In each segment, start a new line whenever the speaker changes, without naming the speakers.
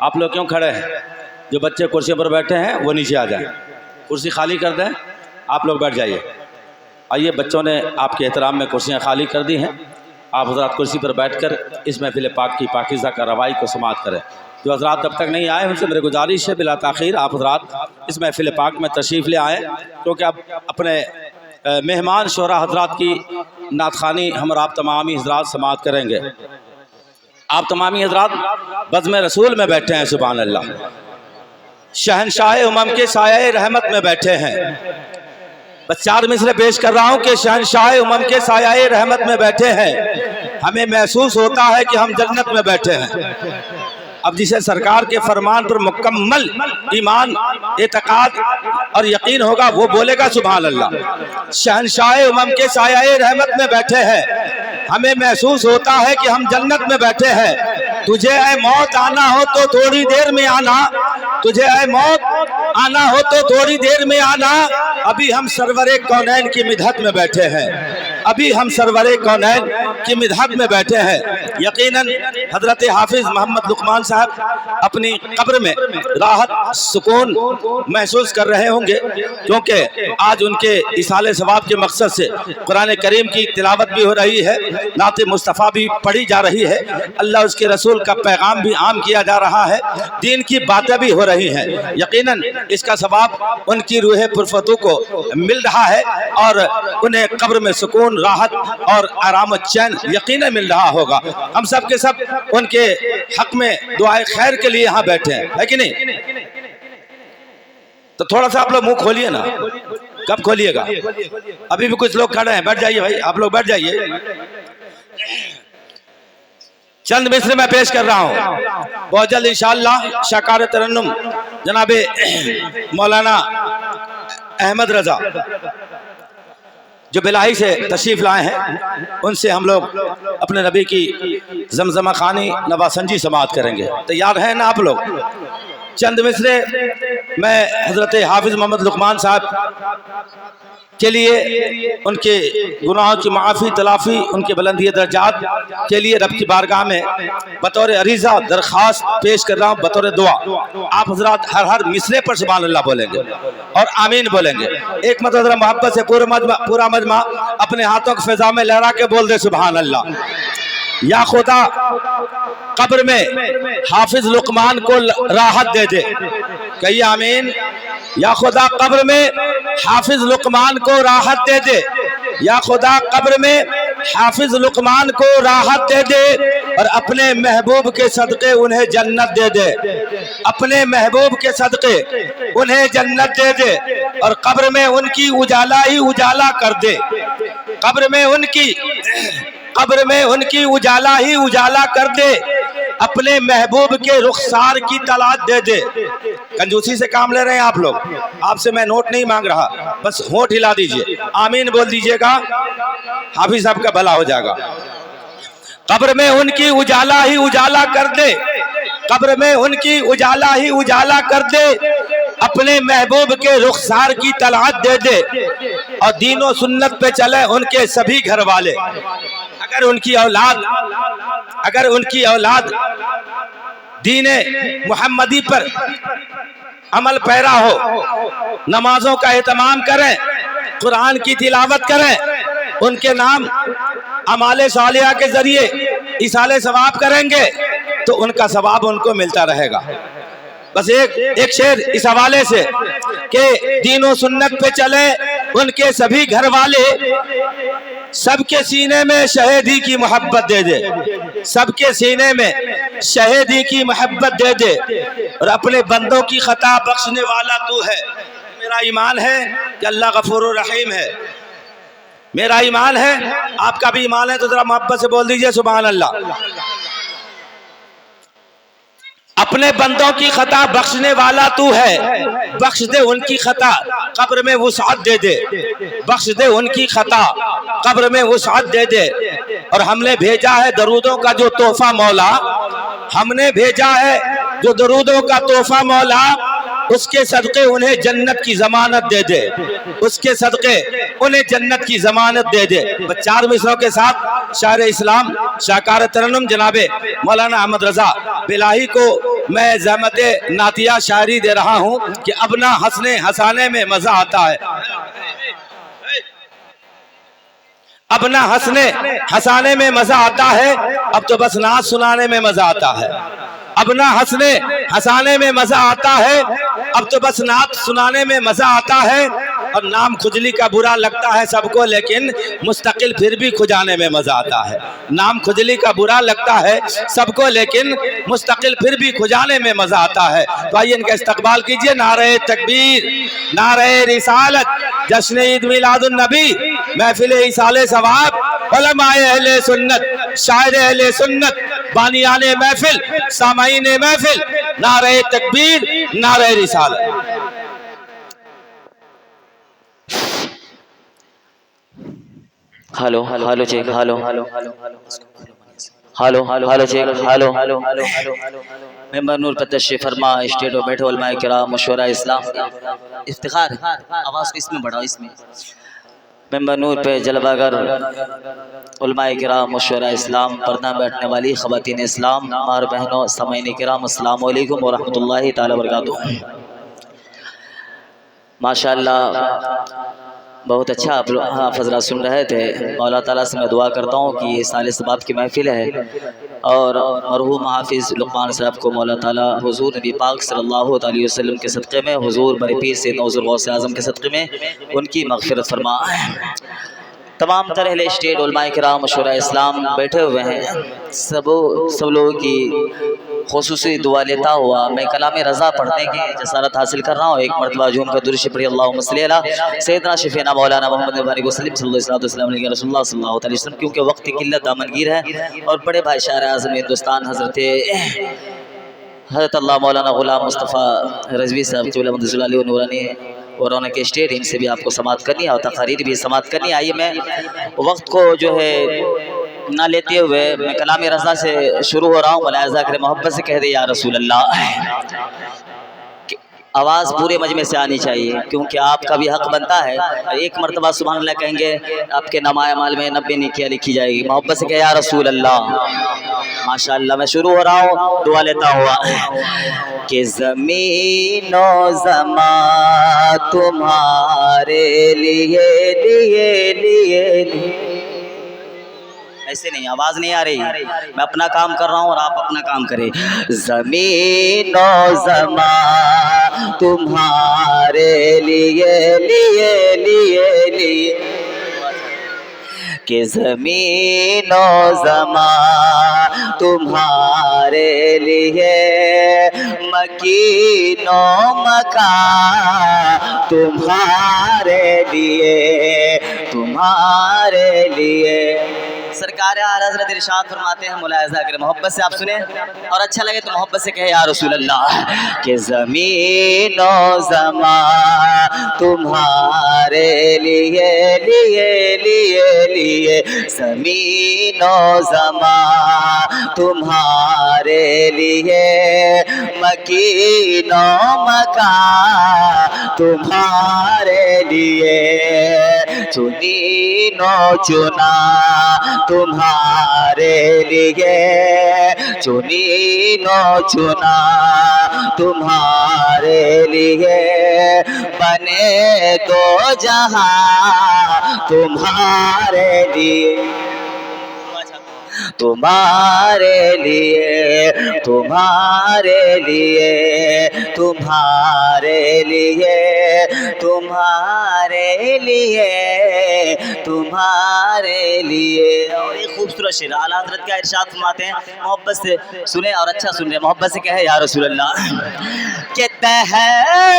आप लोग क्यों खड़े हैं? जो बच्चे कुर्सी पर बैठे हैं वो नीचे आ जाएं, कुर्सी खाली कर दें, आप लोग बैठ जाइए। आइए, बच्चों ने आपके एहतराम में कुर्सियां खाली कर दी हैं। आप हजरात कुर्सी पर बैठकर इस महफिल पाक की पाकीज़ा कार्रवाई को समाअत करें। जो हजरात अब तक नहीं आए उनसे मेरी गुजारिश है बिला ताख़ीर आप हजरात इस महफिल पाक में तशरीफ़ ले आएँ, क्योंकि अब अपने मेहमान शोरा हजरात की नातखानी हम और आप तमामी हजरात समाअत करेंगे। आप तमामी हजरात बज़्म रसूल में बैठे हैं, सुभान अल्लाह। शहनशाह उमम के साये रहमत में बैठे हैं। बस 4 मिसरे पेश कर रहा हूँ कि शहनशाह उमम के साये रहमत में बैठे हैं। हमें महसूस होता है कि हम जन्नत में बैठे हैं। अब जिसे सरकार के फरमान पर मुकम्मल ईमान, एतकाद और यकीन होगा वो बोलेगा सुभान अल्लाह। शहनशाह उमम के साये रहमत में बैठे हैं। हमें महसूस होता है कि हम जन्नत में बैठे हैं। तुझे ऐ मौत आना हो तो थोड़ी देर में आना, तुझे ऐ मौत आना हो तो थोड़ी देर में आना। अभी हम सरवरे कौनैन की मिदहत में बैठे हैं। अभी हम सरवरे कौनैन की मिदहत में बैठे हैं। यकीनन हजरत हाफिज मोहम्मद लुकमान साहब अपनी कब्र में राहत सुकून महसूस कर रहे होंगे, क्योंकि आज उनके इसाले सवाब के मकसद से कुरान करीम की तिलावत भी हो रही है, नाते मुस्तफ़ा भी पढ़ी जा रही है, अल्लाह उसके रसूल का पैगाम भी आम किया जा रहा है, दीन की बातें भी हो रही हैं। यकीनन इसका सवाब उनकी रूह पुरफतू को मिल रहा है और उन्हें कब्र में सुकून, राहत और आराम चैन यकीनन मिल रहा होगा। हम सब के सब उनके हक में दुआए खैर के लिए यहाँ बैठे हैं, है कि नहीं? तो थोड़ा सा आप लोग मुंह खोलिए ना। कब खोलिएगा? अभी भी कुछ लोग खड़े हैं, बैठ जाइए भाई, आप लोग बैठ जाइए। चंद मिसरे मैं पेश कर रहा हूँ, बहुत जल्द इंशाअल्लाह शाकार तरन्नुम जनाबे मौलाना अहमद रजा जो बिलाही से तशरीफ़ लाए हैं, उनसे हम लोग अपने नबी की जमजमा खानी नवासंजी समाअत करेंगे। तैयार हैं ना आप लोग? चंद मिसरे मैं हज़रत हाफिज़ मोहम्मद लुकमान साहब के लिए, उनके गुनाहों की माफ़ी तलाफ़ी, उनके बुलंदी दर्जात के लिए रब की बारगाह में बतौर अरीज़ा दरख्वास्त पेश कर रहा हूँ, बतौर दुआ। आप हज़रात हर मिसरे पर सुभान अल्लाह बोलेंगे और आमीन बोलेंगे। एक मतलब ज़रा मोहब्बत से पूरा मजमा अपने हाथों को फ़िज़ा में लहरा के बोल दे सुभान अल्लाह। या खुदा कब्र में हाफिज लुकमान को राहत दे दे, कहिए आमीन। या खुदा कब्र में हाफिज लुकमान को राहत दे दे, या खुदा कब्र में हाफिज लुकमान को राहत दे दे और अपने महबूब के सदक़े उन्हें जन्नत दे दे, अपने महबूब के सदक़े उन्हें जन्नत दे दे और कब्र में उनकी उजाला ही उजाला कर दे, कब्र में उनकी उजाला ही उजाला कर दे, अपने महबूब के रुखसार की तलाश दे दे। कंजूसी से काम ले रहे हैं आप लोग, आपसे मैं नोट नहीं मांग रहा, बस होंठ हिला दीजिए, आमीन बोल दीजिएगा, हाफिज साहब का भला हो जाएगा। कब्र में उनकी उजाला ही उजाला कर दे, कब्र में उनकी उजाला ही उजाला कर दे, अपने महबूब के रुखसार की तलाश दे दे और दीनों सुन्नत पे चले उनके सभी घर वाले। अगर उनकी औलाद दीने मुहम्मदी पर अमल पैरा हो, नमाजों का एहतमाम करें, कुरान की तिलावत करें, उनके नाम अमाले सालिहा के जरिए इसाले सवाब करेंगे तो उनका सवाब उनको मिलता रहेगा। बस एक शेर इस हवाले से कि दीनों सुन्नत पे चले उनके सभी घर वाले, सबके सीने में शहीदी की मोहब्बत दे दे, सबके सीने में शहीदी की मोहब्बत दे दे और अपने बंदों की खता बख्शने वाला तू है। मेरा ईमान है कि अल्लाह गफूर रहीम है, मेरा ईमान है, आपका भी ईमान है, तो जरा मोहब्बत से बोल दीजिए सुभान अल्लाह। अपने बंदों की खता बख्शने वाला तू है, बख्श दे उनकी खता, कब्र में वुसअत दे दे, बख्श दे उनकी खता, कब्र में वुसअत दे दे। और हमने भेजा है दरूदों का जो तोहफा मौला, हमने भेजा है जो दरूदों का तोहफा मौला, उसके सदक़े उन्हें जन्नत की जमानत दे दे, उसके सदक़े उन्हें जन्नत की जमानत दे दे। 4 मिसरों के साथ शायर इस्लाम शाकार तरन्नुम जनाबे मौलाना अहमद रजा बिलाही को मैं ज़हमत नातिया शायरी दे रहा हूँ कि अब ना हंसने हंसाने में मजा आता है, अब ना हंसने हंसाने में मजा आता है, अब तो बस नाच सुनाने में मजा आता है। अब ना हंसने हंसाने में मजा आता है, अब तो बस नाच सुनाने में मजा आता है। और नाम खुजली का बुरा लगता है सबको, लेकिन मुस्तकिल फिर भी खुजाने में मजा आता है। नाम खुजली का बुरा लगता है सबको, लेकिन मुस्तकिल फिर भी खुजाने में मजा आता है। तो आइए इनका इस्तकबाल कीजिए। नारे तकबीर, नारे रिसालत, जश्न ईद मिलादुन नबी, महफिल इसाले सवाब, उलमाए अहले सुन्नत, शायर अहले सुन्नत, बानियाने महफिल, सामाईने महफिल, नारे तकबीर, नारे रिसालत।
Hello hello check, hello hello hello check, hello member नूर पर तशरीफ फरमा, स्टेट और बैठे उलमाए किराम, मशवरा इस्लाम, इफ्तिखार, आवाज़ इसमें बढ़ाओ, इसमें मेंबर नूर पे जलवागर उलमाए किराम, मशवरा इस्लाम, पर्दा बैठने वाली ख़वातीन इस्लाम, मार बहनों, सामाईन किराम, अस्सलामु अलैकुम व रहमतुल्लाहि ताला व बरकातुहू। माशाअल्लाह बहुत अच्छा आप लोग हज़रात सुन रहे थे। मौला ताला से मैं दुआ करता हूँ कि ये साले सबाब की महफ़िल है और मरहूम हाफिज़ लुक़मान साहब को मौला ताला हुज़ूर नबी पाक सल्लल्लाहु अलैहि वसल्लम के सदक़े में, हुज़ूर बड़े पीर सैयदना हुज़ूर गौसे आज़म के सदक़े में उनकी मग़फ़िरत फरमा। तमाम तरह स्टेट उलमाए किराम, मशवरा इस्लाम बैठे हुए हैं, सब लोगों की ख़ुसूसी दुआ लेता हुआ मैं कलाम रज़ा पढ़ने की जसारत हासिल कर रहा हूँ। एक मरतबा झूम कर दुरूद पढ़ी, अल्लाहुम्मा सल्ली अला सय्यदना शफ़ीना मौलाना मोहम्मद बारिक वसल्लम सल्लल्लाहु अलैहि वसल्लम, क्योंकि वक्त की किल्लत दामनगीर है। और बड़े भाई शायर आज़म हिंदुस्तान हज़रत अल्लाह मौलाना ग़ुलाम मुस्तफ़ा रज़वी साहब क़िबला मदीनतुल नूरानी और उनके स्टेट, इनसे भी आपको समाअत करनी है और तक़रीर भी समाअत करनी है। आइए मैं वक्त को जो है ना लेते हुए मैं कलाम रज़ा से शुरू हो रहा हूँ। मुलाहिज़ा करें, मोहब्बत से कह दे या रसूल अल्लाह। आवाज़ पूरे मजमे से आनी चाहिए, क्योंकि आपका भी हक़ बनता है। एक मरतबा सुभान अल्लाह कहेंगे, आपके नमाए अमाल में 90 नेकियां लिखी जाएगी। मोहब्बत से कहे या रसूल अल्लाह। माशाअल्लाह मैं शुरू हो रहा हूँ दुआ लेता हुआ कि ज़मीन और ज़मा तुम्हारे लिए लिए लिए लिए। ऐसे नहीं, आवाज़ नहीं आ रही, मैं अपना काम कर रहा हूँ और आप अपना काम करें। ज़मीन और ज़मा तुम्हारे लिए लिए लिए लिए, कि ज़मीन और ज़मा तुम्हारे लिए, मकीन और मका तुम्हारे लिए, तुम्हारे लिए। सरकार आला हज़रत इरशाद फरमाते हैं, मुलाहिज़ा करें, मोहब्बत से आप सुने और अच्छा लगे तो मोहब्बत से कहे या रसूल अल्लाह। कि ज़मीन और ज़मा तुम्हारे लिए लिए लिए लिए, ज़मीन और ज़मा तुम्हारे लिए, मकीन और मका तुम्हारे लिए, चुनी नो चुना तुम्हारे लिए, चुनी नो चुना तुम्हारे लिए, बने दो जहां तुम्हारे लिए, तुम्हारे लिए, तुम्हारे लिए, तुम्हारे लिए, तुम्हारे लिए, तुम्हारे लिए। और एक खूबसूरत शेर आला हज़रत का इरशाद फरमाते हैं, मोहब्बत से सुने और अच्छा सुन रहे, मोहब्बत से कहे या रसूल अल्लाह। के तह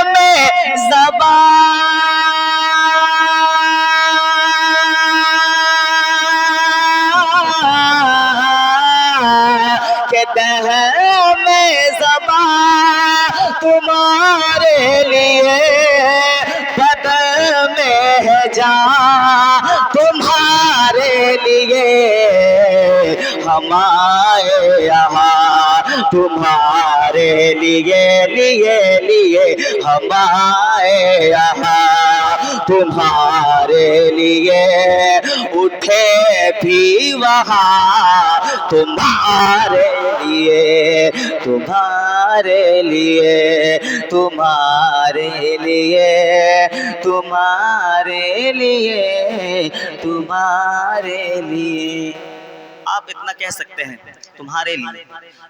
में ज़बान के तह में ज़बान तुम्हारे लिए, बदन में है जान तुम्हारे लिए, हम आए यहाँ तुम्हारे लिए लिए लिए, हम आए यहाँ तुम्हारे लिए, उठे भी वहाँ तुम्हारे लिए, तुम्हारे लिए, तुम्हारे लिए, तुम्हारे लिए, तुम्हारे लिए। आप इतना कह सकते हैं, तुम्हारे लिए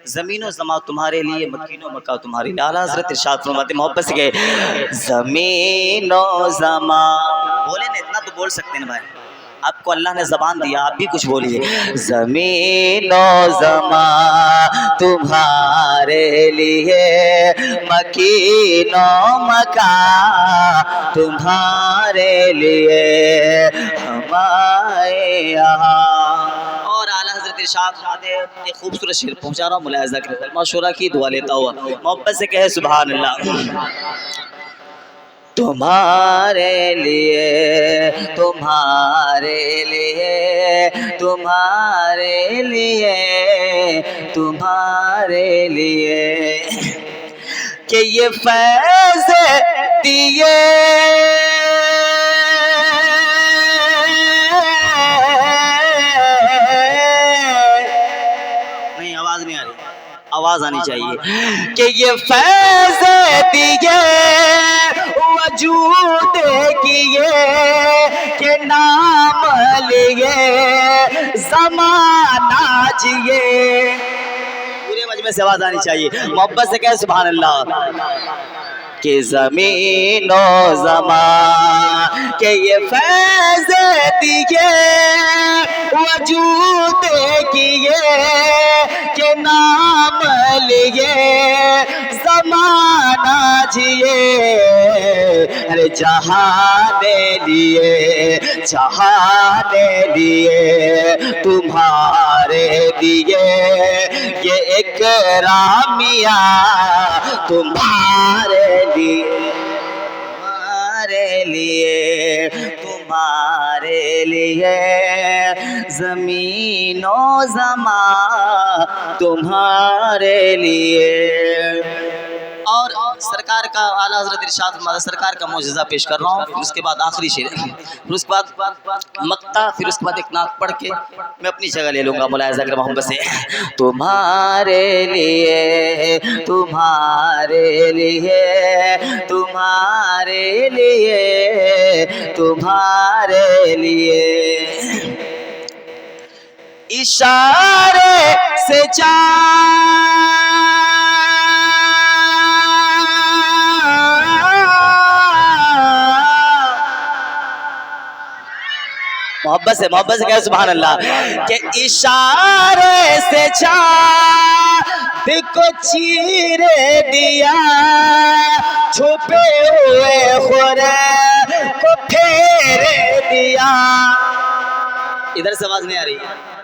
ज़मीनो ज़मा तुम्हारे लिए, मकीनो मक्का तुम्हारे लिए। आला हज़रत इरशाद फरमाते मोहब्बत से कहे ज़मीनो ज़मा, बोले ना, इतना तो बोल सकते हैं भाई, आपको अल्लाह ने ज़बान दिया, आप भी कुछ बोलिए। ज़मीनो ज़मा तुम्हारे लिए, मकीनो मक्का तुम्हारे लिए, हमारे यहाँ। और आला हज़रत इरशाद फरमाते एक खूबसूरत शेर पहुंचा रहा हूँ, मुलाहिज़ा करें, माशूरा की दुआ लेता हुआ मोहब्बत से कहे सुभान अल्लाह। तुम्हारे लिए, तुम्हारे लिए, तुम्हारे लिए, तुम्हारे लिए कि ये फैज़ दिए नहीं, आवाज़ नहीं आ रही, आवाज़ आनी चाहिए कि ये फैज़ दिए वजूद किए के नाम लिए ज़माना जिए। पूरे मजमे से आवाज़ आनी चाहिए, मोहब्बत से कहे सुभान अल्लाह। कि ज़मीनो ज़मा के ये फैज़ दिए वजूद किए के नाम लिए ज़माना जिए। अरे जहाने लिए, जहाने लिए, तुम्हारे लिए ये एक रामिया, तुम्हारे लिए, तुम्हारे लिए, तुम्हारे लिए ज़मीनो ज़मा तुम्हारे लिए। और सरकार का आला हज़रत इरशाद फरमाते, सरकार का मौजज़ा पेश कर रहा हूँ, फिर उसके बाद आखिरी शेर, फिर उसके बाद मक्ता, फिर उसके बाद एक नात पढ़ के मैं अपनी जगह ले लूँगा मुलाहिज़ा कर मोहब्बत से। तुम्हारे लिए, तुम्हारे लिए, तुम्हारे लिए, तुम्हारे लिए इशारे से मोहब्बत से कहे सुभान अल्लाह के इशारे से चाँद को चीर दिया, छुपे हुए खुदा को फेर दिया। इधर से आवाज नहीं आ रही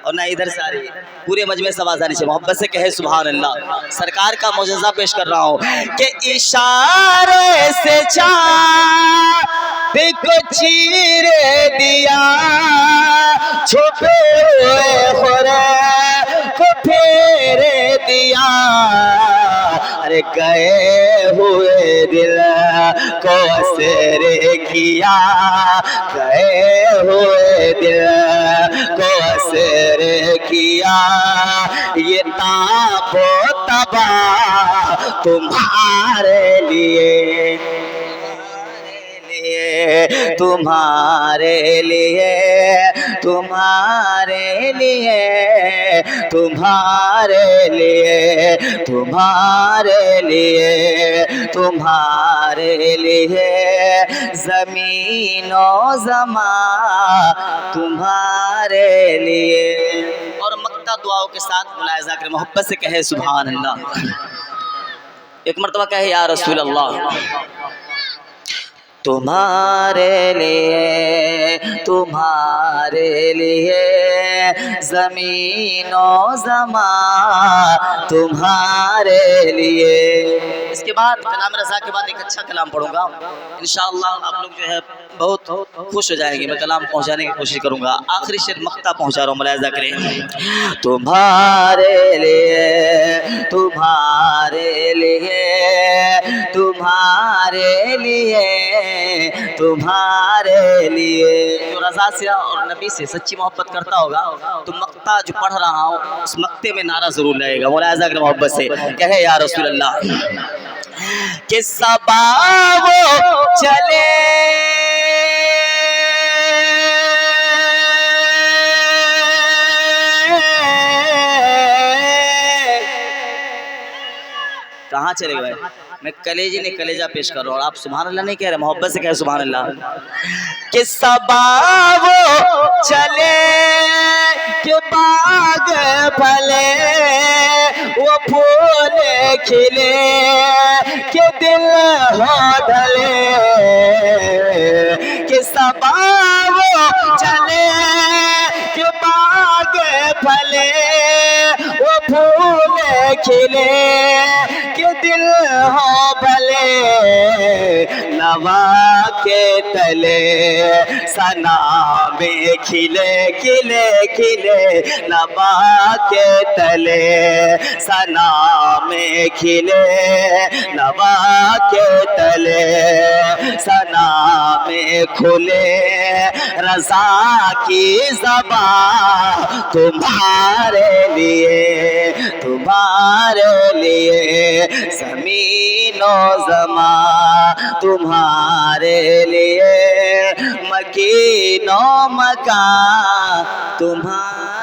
और ना इधर से आ रही है, पूरे मजमे से आवाज आनी चाहिए, मोहब्बत से कहे सुभान अल्लाह। सरकार का मौजज़ा पेश कर रहा हूँ कि इशारे से चाँद को चीर दिया, छुपे हुए खुदा को फेर दिया। अरे गए हुए दिल को असर किया, गए हुए दिल को असर किया, ये ताबो तबा तुम्हारे लिए, तुम्हारे लिए, तुम्हारे लिए, तुम्हारे लिए, तुम्हारे लिए, तुम्हारे लिए ज़मीनो ज़मा तुम्हारे लिए। और मक्ता दुआओं के साथ मुलाहिज़ा करें, मोहब्बत से कहे सुभान अल्लाह। एक मरतबा कहे या रसूल अल्लाह। तुम्हारे लिए, तुम्हारे लिए ज़मीनो ज़मा तुम्हारे लिए। इसके बाद कलाम रज़ा के बाद एक अच्छा कलाम पढ़ूंगा, इंशाअल्लाह आप लोग जो है बहुत खुश हो जाएंगे। मैं कलाम पहुंचाने की कोशिश करूंगा। आखिरी शेर मक्ता पहुंचा रहा हूँ, मुलाहिज़ा करें। तुम्हारे लिए, तुम्हारे लिए, तुम्हारे लिए, तुम्हारे लिए। जो रज़ा से और नबी से सच्ची मोहब्बत करता होगा तो मक्ता जो पढ़ रहा हूँ उस मक्ते में नारा जरूर लगेगा मौला आज़ा की मोहब्बत से, कहे या रसूल अल्लाह कि सबा वो चले कहाँ चले गए? मैं कलेजी ने कलेजा पेश कर रहा हूँ, आप सुभान अल्लाह नहीं कह रहे, मोहब्बत से कहे सुभान अल्लाह। कि सबा वो चले कि बाग फले, वो फूल खिले कि दिल हो ढले। कि सबा वो चले कि बाग फले, वो फूल खिले कि दिल हो भले। नवा के तले सना में खिले खिले खिले, नवा के तले सना में खिले, नवा के तले सना में खुले। रज़ा की ज़बान तुम्हारे लिए, तुम्हारे लिए। ज़मीनो ज़मा तुम्हारे लिए, मकीनो मकान तुम्हारे